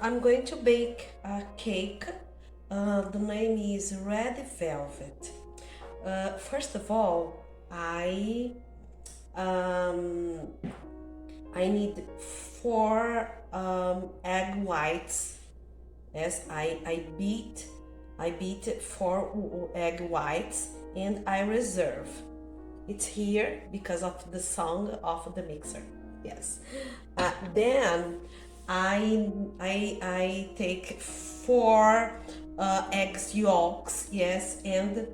I'm going to bake a cake. The name is Red Velvet. First of all, um, I need 4 egg whites. Yes, I beat 4 egg whites and I reserve. It's here because of the sound of the mixer. Yes. Then I take 4 eggs yolks. Yes, and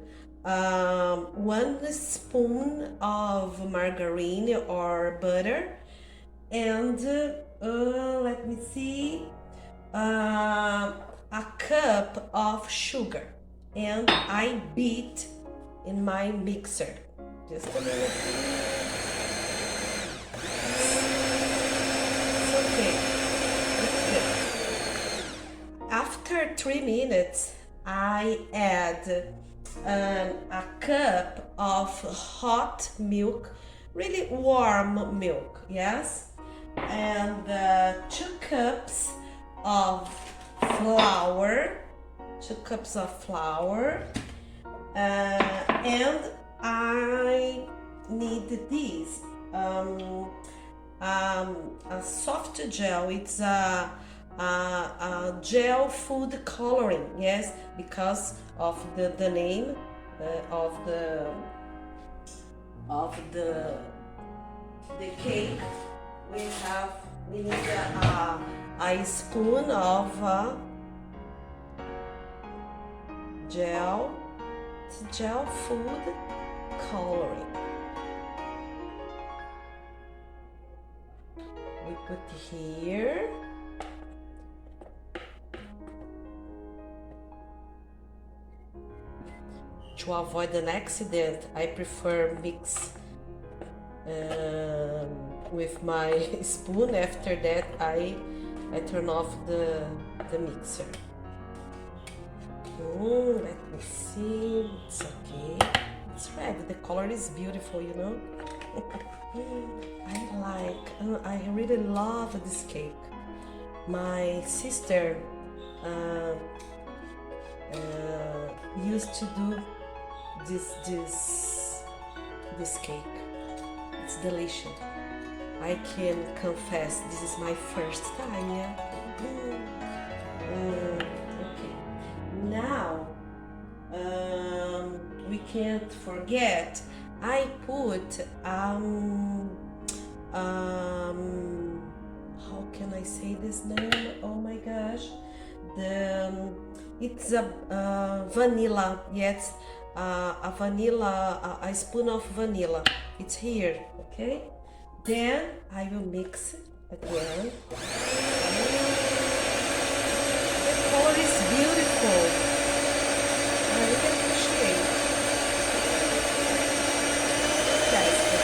1 spoon of margarine or butter, and let me see, a cup of sugar, and I beat in my mixer. Just a minute. It's okay. It's good. After 3 minutes, I add a cup of hot milk, really warm milk, yes, and 2 cups of flour, and I need this a soft gel. It's a gel food coloring, yes, because of the name of the cake. We need a spoon of gel food coloring. We put here. To avoid an accident, I prefer mix with my spoon. After that, I turn off the mixer. Let me see. It's okay. It's red. The color is beautiful, you know. I really love this cake. My sister used to do this cake. It's delicious. I can confess, this is my first time, yeah. Okay. Now we can't forget, I put how can I say this name? Oh my gosh, it's a vanilla. Yes, a spoon of vanilla. It's here, okay? Then I will mix it again. The color is beautiful. I really appreciate. Fantastic.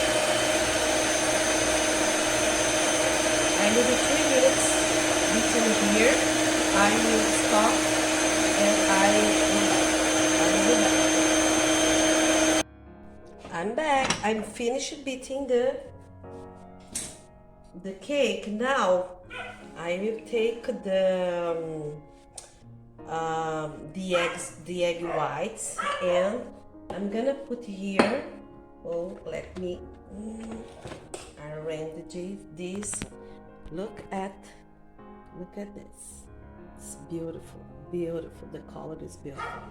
I need 3 minutes between here. I will stop and I will be back. I'm back. I'm finished beating the cake. Now I will take the egg whites, and I'm gonna put here. Oh, let me arrange this. Look at this. It's beautiful, beautiful. The color is beautiful.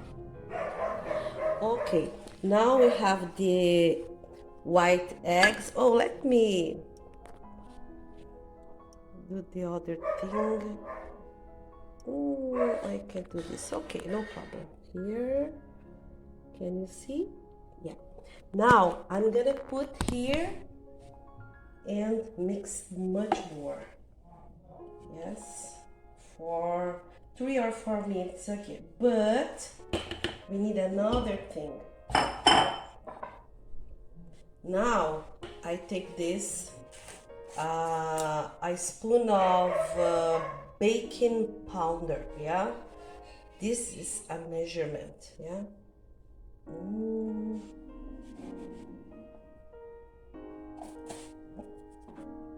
Okay, now we have the white eggs. Oh, let me do the other thing. I can do this. Okay, no problem. Here, can you see? Yeah. Now I'm gonna put here and mix much more. Yes, for 3 or 4 minutes. Okay, but we need another thing. Now I take this a spoon of baking powder. Yeah, this is a measurement. Yeah.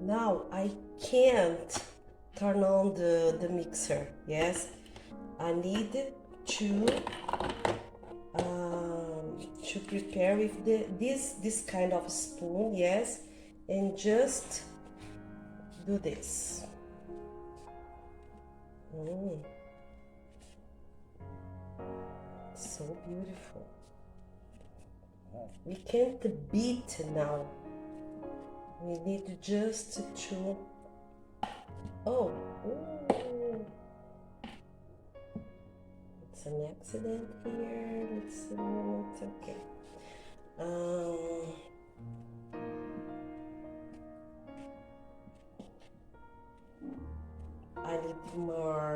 Now I can't turn on the mixer. Yes, I need to prepare with this kind of spoon. Yes, and just do this. So beautiful. We can't beat now. We need just to. Oh, ooh. It's an accident here. It's okay. I need more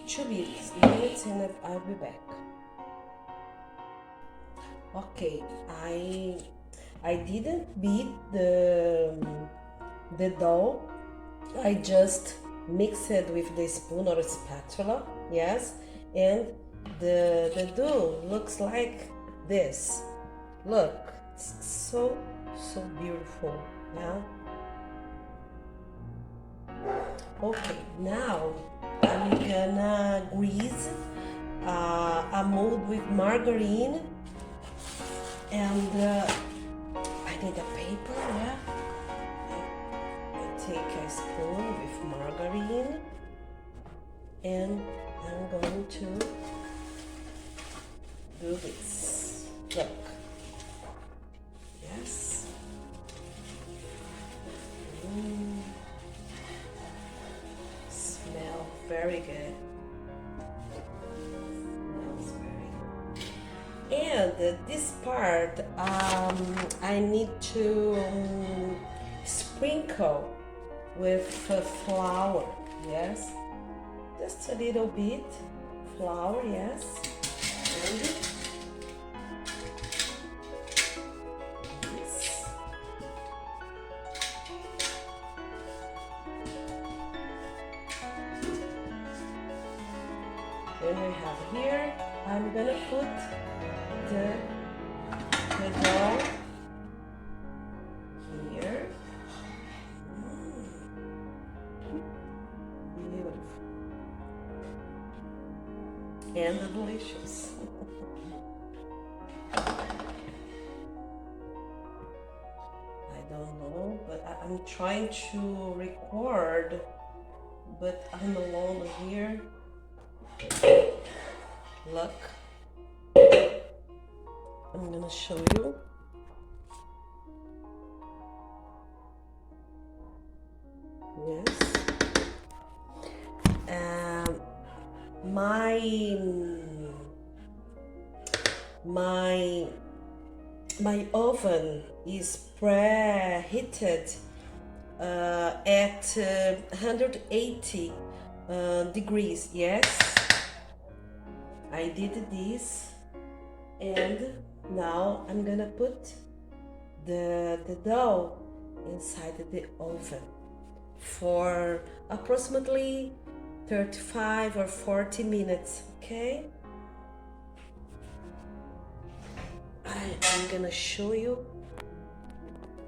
2 minutes and I'll be back. Okay, I didn't beat the dough. I just mix it with the spoon or spatula, yes, and the dough looks like this. Look, it's so beautiful, yeah. Okay, now I'm gonna grease a mold with margarine, and I need a paper, yeah. I take a spoon with margarine, and I'm going to do this. Look, yes. Smell very good. Smells very good. And this part, I need to sprinkle with flour, yes, just a little bit flour, yes, and this. Then we have here, I'm gonna put the dough here. Beautiful. And delicious. I don't know, but I'm trying to record, but I'm alone here. Look, I'm gonna show you. Yes. My oven is preheated at 180 degrees. Yes, I did this, and now I'm gonna put the dough inside the oven for approximately 35 or 40 minutes, okay? I'm gonna show you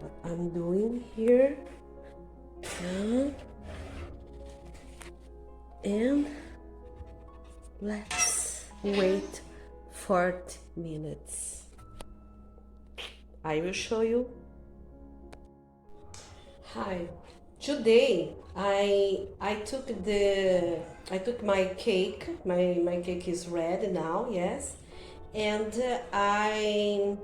what I'm doing here. And let's wait 40 minutes. I will show you. Hi. Today I took my cake. My cake is ready now, yes. And I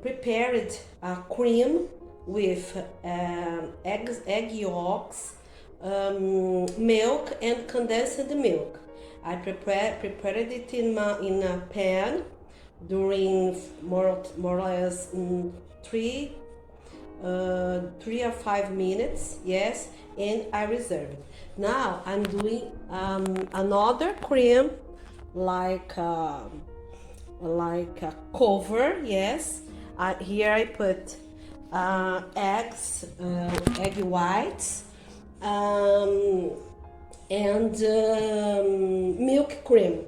prepared a cream with egg yolks, milk and condensed milk. I prepared it in a pan during more or less 3 or 5 minutes, yes, and I reserve it. Now I'm doing another cream like a cover, yes. Here I put eggs, egg whites, and milk cream.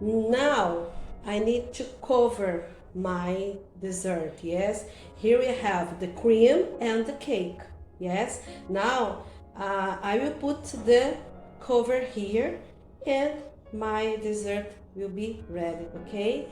Now I need to cover my dessert, yes. Here we have the cream and the cake, yes. Now I will put the cover here and my dessert will be ready, okay?